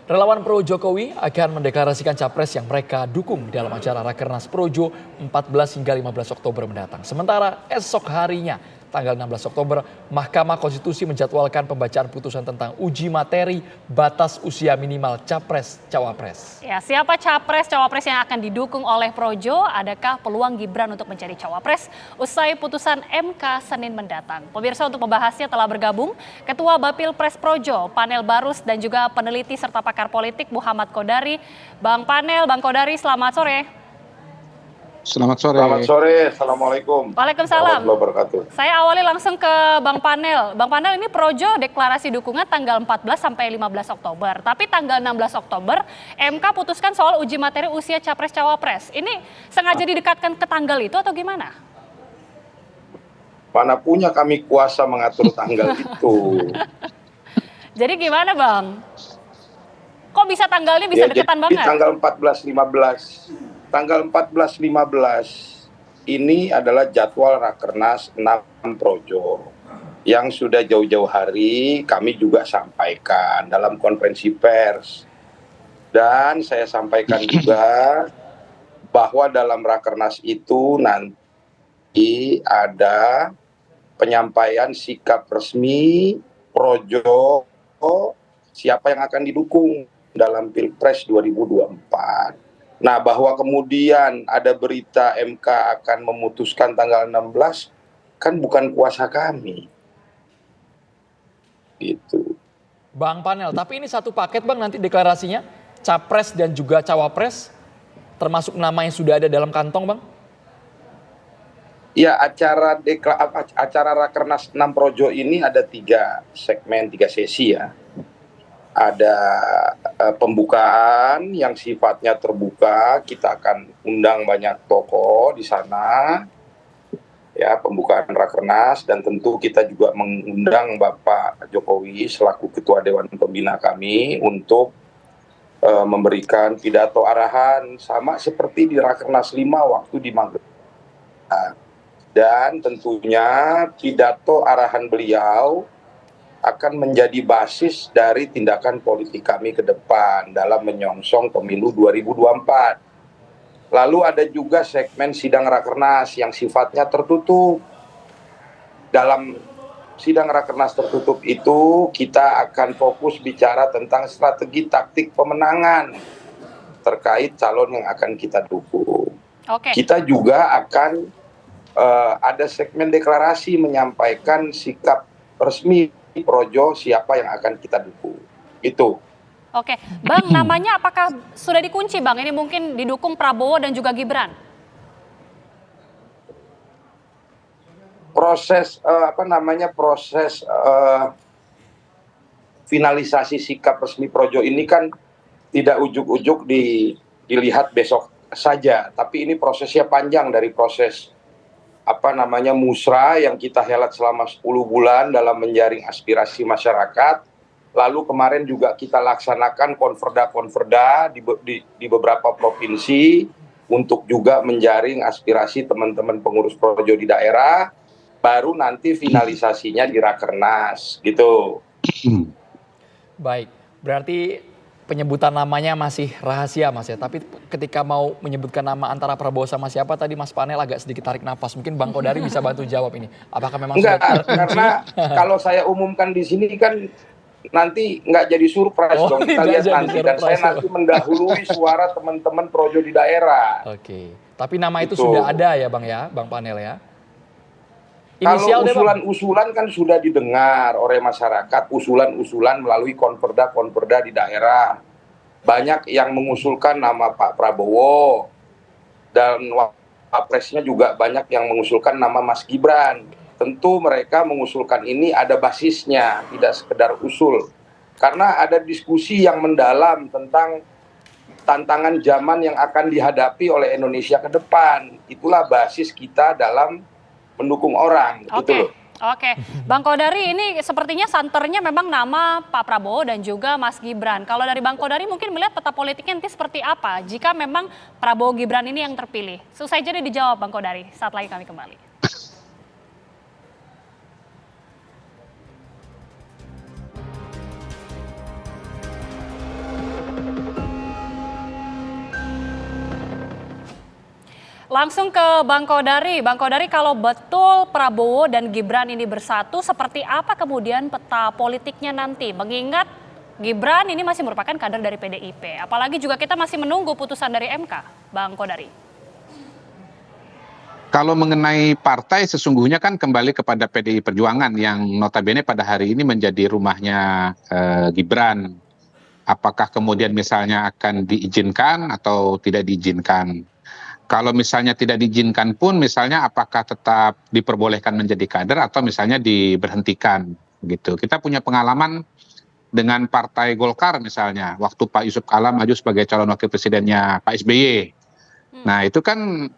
Relawan pro Jokowi akan mendeklarasikan capres yang mereka dukung dalam acara Rakernas Projo 14 hingga 15 Oktober mendatang. Sementara esok harinya, tanggal 16 Oktober, Mahkamah Konstitusi menjadwalkan pembacaan putusan tentang uji materi batas usia minimal capres-cawapres. Ya, siapa capres-cawapres yang akan didukung oleh Projo? Adakah peluang Gibran untuk menjadi cawapres usai putusan MK Senin mendatang? Pemirsa, untuk membahasnya telah bergabung Ketua Bapil Pres Projo, Panel Barus, dan juga peneliti serta pakar politik Muhammad Kodari. Bang Kodari, selamat sore. Selamat sore. Selamat sore, Assalamualaikum. Waalaikumsalam. Warahmatullahi wabarakatuh. Saya awali langsung ke Bang Panel. Bang Panel, ini Projo deklarasi dukungan tanggal 14 sampai 15 Oktober. Tapi tanggal 16 Oktober, MK putuskan soal uji materi usia capres-cawapres. Ini sengaja didekatkan ke tanggal itu atau gimana? Mana punya kami kuasa mengatur tanggal itu. Jadi gimana, Bang? Kok bisa tanggalnya bisa deketan banget? Tanggal 14-15. Tanggal 14-15 ini adalah jadwal Rakernas 6 Projo yang sudah jauh-jauh hari kami juga sampaikan dalam konferensi pers. Dan saya sampaikan juga bahwa dalam Rakernas itu nanti ada penyampaian sikap resmi Projo siapa yang akan didukung dalam Pilpres 2024. Nah, bahwa kemudian ada berita MK akan memutuskan tanggal 16, kan bukan kuasa kami. Gitu. Bang Panel, tapi ini satu paket Bang nanti deklarasinya, capres dan juga cawapres, termasuk nama yang sudah ada dalam kantong Bang? Ya, acara Rakernas 6 Projo ini ada 3 segmen, 3 sesi ya. Ada pembukaan yang sifatnya terbuka, kita akan undang banyak tokoh di sana, ya pembukaan Rakernas, dan tentu kita juga mengundang Bapak Jokowi selaku Ketua Dewan Pembina kami untuk memberikan pidato arahan sama seperti di Rakernas 5 waktu di Magelang. Dan tentunya pidato arahan beliau akan menjadi basis dari tindakan politik kami ke depan dalam menyongsong pemilu 2024. Lalu ada juga segmen sidang Rakernas yang sifatnya tertutup. Dalam sidang Rakernas tertutup itu kita akan fokus bicara tentang strategi taktik pemenangan terkait calon yang akan kita dukung. Oke. Kita juga akan ada segmen deklarasi menyampaikan sikap resmi Projo siapa yang akan kita dukung. Itu. Oke, Bang, namanya apakah sudah dikunci, Bang? Ini mungkin didukung Prabowo dan juga Gibran. Proses finalisasi sikap resmi Projo ini kan tidak ujuk-ujuk dilihat besok saja, tapi ini prosesnya panjang dari proses musra yang kita helat selama 10 bulan dalam menjaring aspirasi masyarakat. Lalu kemarin juga kita laksanakan konverda di beberapa provinsi untuk juga menjaring aspirasi teman-teman pengurus Projo di daerah. Baru nanti finalisasinya di Rakernas gitu. Baik, berarti penyebutan namanya masih rahasia Mas ya, tapi ketika mau menyebutkan nama antara Prabowo sama siapa tadi Mas Panel agak sedikit tarik nafas. Mungkin Bang Kodari bisa bantu jawab ini. Apakah memang enggak, sudah terkunci? Karena kalau saya umumkan di sini kan nanti nggak jadi surprise dong. Kita lihat nanti dan saya nanti mendahului suara teman-teman Projo di daerah. Oke, tapi nama itu sudah ada ya Bang ya, Bang Panel ya? Kalau usulan-usulan kan sudah didengar oleh masyarakat, usulan-usulan melalui konverda di daerah. Banyak yang mengusulkan nama Pak Prabowo, dan Wapresnya juga banyak yang mengusulkan nama Mas Gibran. Tentu mereka mengusulkan ini ada basisnya, tidak sekedar usul. Karena ada diskusi yang mendalam tentang tantangan zaman yang akan dihadapi oleh Indonesia ke depan. Itulah basis kita dalam mendukung orang. Gitu loh. Oke, Bang Kodari, ini sepertinya santernya memang nama Pak Prabowo dan juga Mas Gibran. Kalau dari Bang Kodari mungkin melihat peta politiknya nanti seperti apa jika memang Prabowo Gibran ini yang terpilih. Selesai jadi dijawab Bang Kodari, saat lagi kami kembali. langsung ke Bang Kodari. Bang Kodari, kalau betul Prabowo dan Gibran ini bersatu, seperti apa kemudian peta politiknya nanti? Mengingat Gibran ini masih merupakan kader dari PDIP. Apalagi juga kita masih menunggu putusan dari MK, Bang Kodari. Kalau mengenai partai sesungguhnya kan kembali kepada PDI Perjuangan yang notabene pada hari ini menjadi rumahnya Gibran. Apakah kemudian misalnya akan diizinkan atau tidak diizinkan? Kalau misalnya tidak diizinkan pun misalnya apakah tetap diperbolehkan menjadi kader atau misalnya diberhentikan gitu. Kita punya pengalaman dengan Partai Golkar misalnya waktu Pak Yusuf Kala maju sebagai calon wakil presidennya Pak SBY. Nah itu kan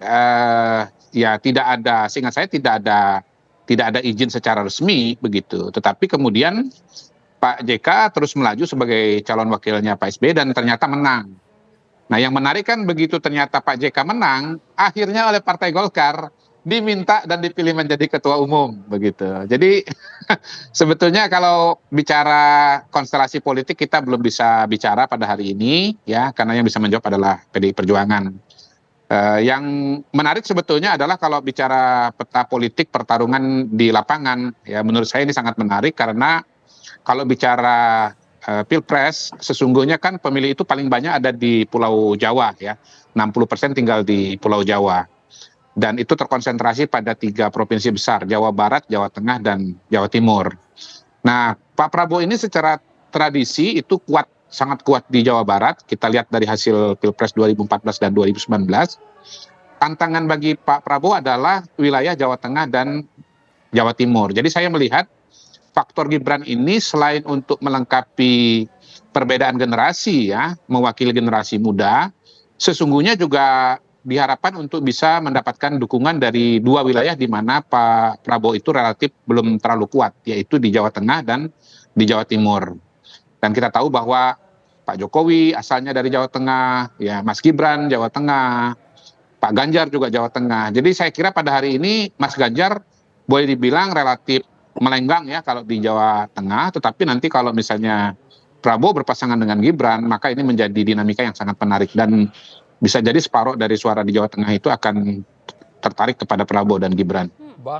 ya tidak ada, seingat saya tidak ada izin secara resmi begitu. Tetapi kemudian Pak JK terus melaju sebagai calon wakilnya Pak SBY dan ternyata menang. Nah yang menarik kan begitu ternyata Pak JK menang, akhirnya oleh Partai Golkar diminta dan dipilih menjadi ketua umum begitu. Jadi sebetulnya kalau bicara konstelasi politik kita belum bisa bicara pada hari ini ya, karena yang bisa menjawab adalah PDI Perjuangan. Yang menarik sebetulnya adalah kalau bicara peta politik pertarungan di lapangan, ya menurut saya ini sangat menarik karena kalau bicara Pilpres, sesungguhnya kan pemilih itu paling banyak ada di Pulau Jawa ya, 60% tinggal di Pulau Jawa. Dan itu terkonsentrasi pada 3 provinsi besar, Jawa Barat, Jawa Tengah, dan Jawa Timur. Nah, Pak Prabowo ini secara tradisi itu kuat, sangat kuat di Jawa Barat. Kita lihat dari hasil Pilpres 2014 dan 2019. Tantangan bagi Pak Prabowo adalah wilayah Jawa Tengah dan Jawa Timur. Jadi saya melihat faktor Gibran ini selain untuk melengkapi perbedaan generasi ya, mewakili generasi muda, sesungguhnya juga diharapkan untuk bisa mendapatkan dukungan dari 2 wilayah di mana Pak Prabowo itu relatif belum terlalu kuat, yaitu di Jawa Tengah dan di Jawa Timur. Dan kita tahu bahwa Pak Jokowi asalnya dari Jawa Tengah, ya Mas Gibran Jawa Tengah, Pak Ganjar juga Jawa Tengah. Jadi saya kira pada hari ini Mas Ganjar boleh dibilang relatif melenggang ya kalau di Jawa Tengah, tetapi nanti kalau misalnya Prabowo berpasangan dengan Gibran, maka ini menjadi dinamika yang sangat menarik dan bisa jadi separuh dari suara di Jawa Tengah itu akan tertarik kepada Prabowo dan Gibran.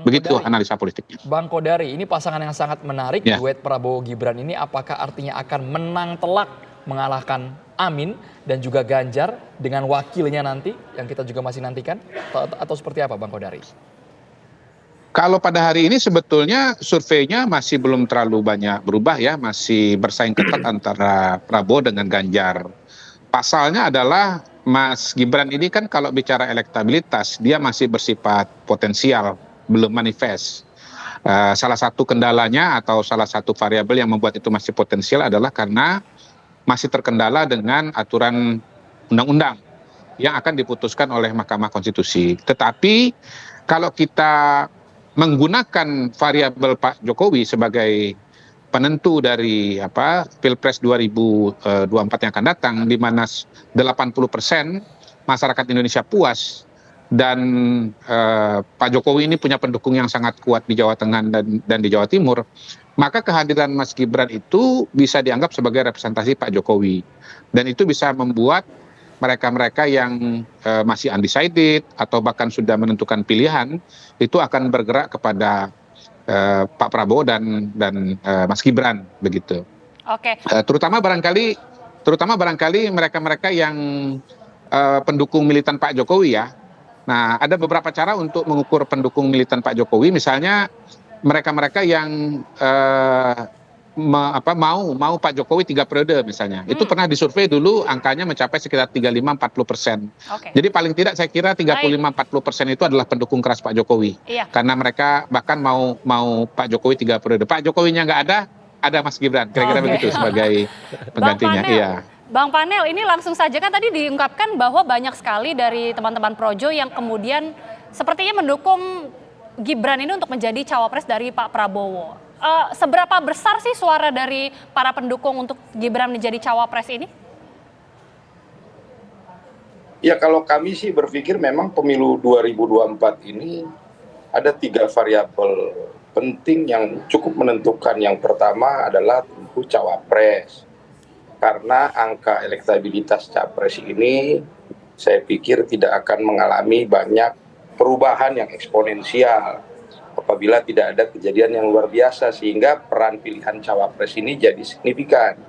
Begitu analisa politiknya. Bang Kodari, ini pasangan yang sangat menarik, Ya. duet Prabowo Gibran ini apakah artinya akan menang telak mengalahkan Amin dan juga Ganjar dengan wakilnya nanti yang kita juga masih nantikan atau seperti apa Bang Kodari? Kalau pada hari ini sebetulnya surveinya masih belum terlalu banyak berubah ya, masih bersaing ketat antara Prabowo dengan Ganjar. Pasalnya adalah Mas Gibran ini kan kalau bicara elektabilitas dia masih bersifat potensial, belum manifest. Salah satu kendalanya atau salah satu variabel yang membuat itu masih potensial adalah karena masih terkendala dengan aturan undang-undang yang akan diputuskan oleh Mahkamah Konstitusi. Tetapi kalau kita menggunakan variabel Pak Jokowi sebagai penentu dari Pilpres 2024 yang akan datang, di mana 80% masyarakat Indonesia puas dan Pak Jokowi ini punya pendukung yang sangat kuat di Jawa Tengah dan di Jawa Timur, maka kehadiran Mas Gibran itu bisa dianggap sebagai representasi Pak Jokowi dan itu bisa membuat mereka-mereka yang masih undecided atau bahkan sudah menentukan pilihan itu akan bergerak kepada Pak Prabowo dan Mas Gibran begitu. Oke. Terutama barangkali mereka-mereka yang pendukung militan Pak Jokowi ya. Nah, ada beberapa cara untuk mengukur pendukung militan Pak Jokowi, misalnya mereka-mereka yang mau Pak Jokowi 3 periode misalnya. Itu pernah disurvei dulu angkanya mencapai sekitar 35-40%. Jadi paling tidak saya kira 35-40% itu adalah pendukung keras Pak Jokowi. Iya. Karena mereka bahkan mau Pak Jokowi 3 periode. Pak Jokowinya nggak ada Mas Gibran. Kira-kira begitu sebagai penggantinya. Iya. Bang Panel, ini langsung saja kan tadi diungkapkan bahwa banyak sekali dari teman-teman Projo yang kemudian sepertinya mendukung Gibran ini untuk menjadi cawapres dari Pak Prabowo. Seberapa besar sih suara dari para pendukung untuk Gibran menjadi cawapres ini? Ya kalau kami sih berpikir memang pemilu 2024 ini ada 3 variabel penting yang cukup menentukan. Yang pertama adalah tentu cawapres. Karena angka elektabilitas capres ini saya pikir tidak akan mengalami banyak perubahan yang eksponensial apabila tidak ada kejadian yang luar biasa, sehingga peran pilihan cawapres ini jadi signifikan.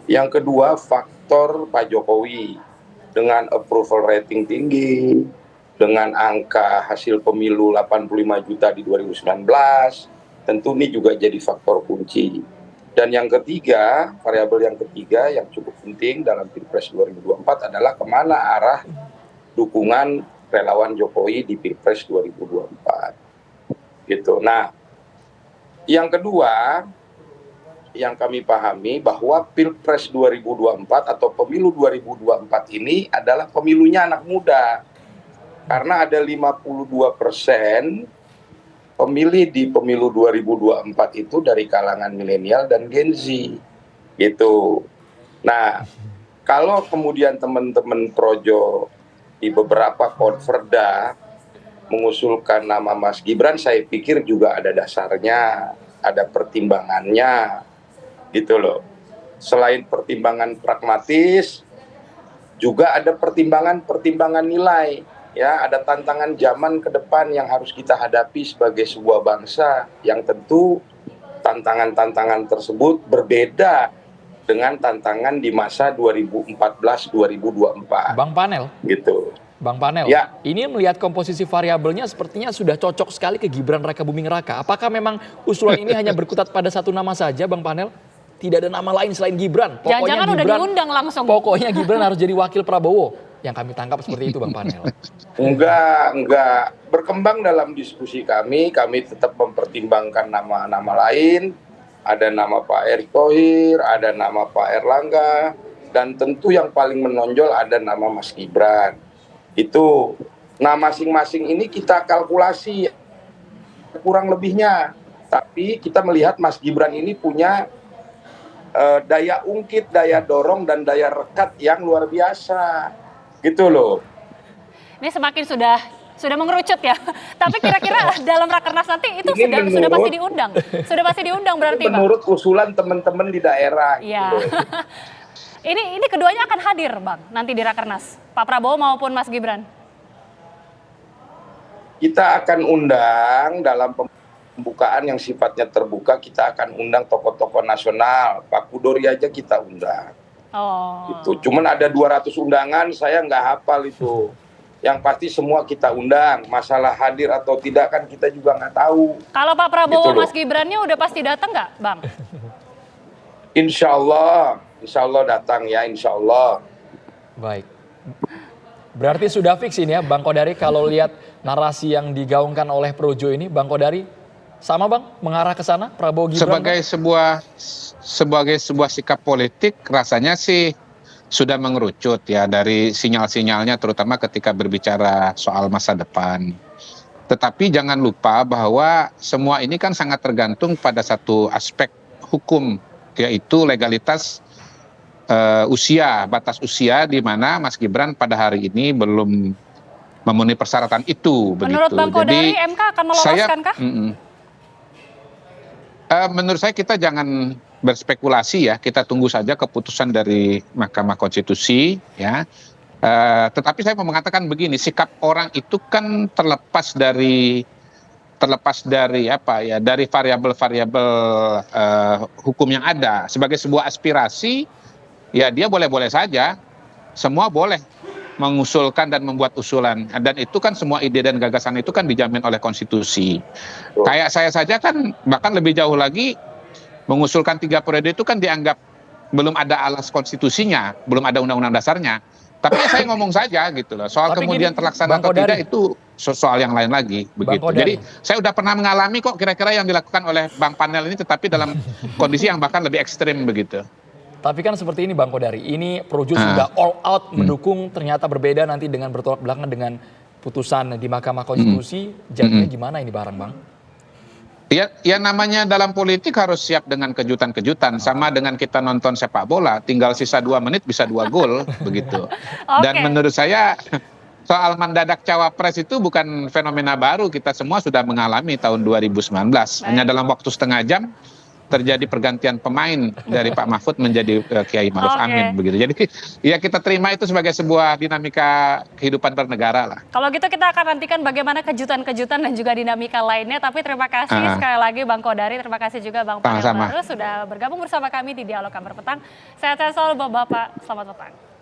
Yang kedua, faktor Pak Jokowi dengan approval rating tinggi, dengan angka hasil pemilu 85 juta di 2019, tentu ini juga jadi faktor kunci. Dan yang ketiga, variabel yang ketiga yang cukup penting dalam Pilpres 2024 adalah kemana arah dukungan relawan Jokowi di Pilpres 2024. Gitu. Nah, yang kedua yang kami pahami bahwa Pilpres 2024 atau pemilu 2024 ini adalah pemilunya anak muda. Karena ada 52% pemilih di pemilu 2024 itu dari kalangan milenial dan Gen Z. Gitu. Nah, kalau kemudian teman-teman Projo di beberapa konverda mengusulkan nama Mas Gibran, saya pikir juga ada dasarnya, ada pertimbangannya, gitu loh. Selain pertimbangan pragmatis, juga ada pertimbangan nilai, ya, ada tantangan zaman ke depan yang harus kita hadapi sebagai sebuah bangsa, yang tentu tantangan-tantangan tersebut berbeda dengan tantangan di masa 2014-2024. Bang Panel. Gitu. Bang Panel, ya. Ini melihat komposisi variabelnya sepertinya sudah cocok sekali ke Gibran Rakabuming Raka. Apakah memang usulan ini hanya berkutat pada satu nama saja, Bang Panel? Tidak ada nama lain selain Gibran. Jangan-jangan udah diundang langsung. Pokoknya Gibran harus jadi wakil Prabowo. Yang kami tangkap seperti itu, Bang Panel. Enggak. Berkembang dalam diskusi kami tetap mempertimbangkan nama-nama lain. Ada nama Pak Erick Thohir, ada nama Pak Erlangga, dan tentu yang paling menonjol ada nama Mas Gibran. Itu, nah masing-masing ini kita kalkulasi kurang lebihnya, tapi kita melihat Mas Gibran ini punya daya ungkit, daya dorong, dan daya rekat yang luar biasa, gitu loh. Ini semakin sudah mengerucut ya, tapi kira-kira dalam rakernas nanti itu sudah pasti diundang, berarti Bang? Menurut usulan teman-teman di daerah. Iya. Gitu. Ini keduanya akan hadir, Bang, nanti di Rakernas, Pak Prabowo maupun Mas Gibran. Kita akan undang dalam pembukaan yang sifatnya terbuka, kita akan undang tokoh-tokoh nasional. Pak Kudori aja kita undang. Oh. Itu cuman ada 200 undangan, saya nggak hafal itu. Yang pasti semua kita undang. Masalah hadir atau tidak kan kita juga nggak tahu. Kalau Pak Prabowo, gitu Mas Gibrannya udah pasti datang nggak, Bang? Insya Allah datang ya, insya Allah. Baik. Berarti sudah fix ini ya, Bang Kodari, kalau lihat narasi yang digaungkan oleh Projo ini, Bang Kodari, sama Bang, mengarah ke sana, Prabowo Gibran? Sebagai sebuah sikap politik, rasanya sih sudah mengerucut ya dari sinyal-sinyalnya, terutama ketika berbicara soal masa depan. Tetapi jangan lupa bahwa semua ini kan sangat tergantung pada satu aspek hukum, yaitu legalitas usia, batas usia, di mana Mas Gibran pada hari ini belum memenuhi persyaratan itu. Menurut begitu. Bang Kodari, MK akan meloloskan kah? Menurut saya kita jangan berspekulasi ya, kita tunggu saja keputusan dari Mahkamah Konstitusi ya. Tetapi saya mau mengatakan begini, sikap orang itu kan terlepas dari apa ya, dari variabel-variabel hukum yang ada. Sebagai sebuah aspirasi, ya dia boleh-boleh saja, semua boleh mengusulkan dan membuat usulan, dan itu kan semua ide dan gagasan itu kan dijamin oleh konstitusi. Kayak saya saja kan bahkan lebih jauh lagi, mengusulkan 3 periode itu kan dianggap belum ada alas konstitusinya, belum ada undang-undang dasarnya. Tapi ya saya ngomong saja gitu loh. Soal tapi kemudian gini, terlaksana atau tidak itu soal yang lain lagi begitu. Jadi saya udah pernah mengalami kok kira-kira yang dilakukan oleh Bang Panel ini, tetapi dalam kondisi yang bahkan lebih ekstrim begitu. Tapi kan seperti ini Bang Kodari, ini Projo sudah all out mendukung, ternyata berbeda nanti dengan bertolak belakang dengan putusan di Mahkamah Konstitusi. Jadinya gimana ini barang Bang? Ya namanya dalam politik harus siap dengan kejutan-kejutan. Sama dengan kita nonton sepak bola, tinggal sisa 2 menit bisa 2 gol begitu. Dan menurut saya soal mendadak cawapres itu bukan fenomena baru, kita semua sudah mengalami tahun 2019. Hanya dalam waktu setengah jam terjadi pergantian pemain dari Pak Mahfud menjadi Kiai Maruf Oke. Amin begitu. Jadi ya kita terima itu sebagai sebuah dinamika kehidupan bernegara lah. Kalau gitu kita akan nantikan bagaimana kejutan-kejutan dan juga dinamika lainnya. Tapi terima kasih sekali lagi Bang Kodari, terima kasih juga Bang Panel Sama-sama. Baru sudah bergabung bersama kami di Dialog Kabar Petang. Sehat-sehat selalu Bapak-Bapak, selamat petang.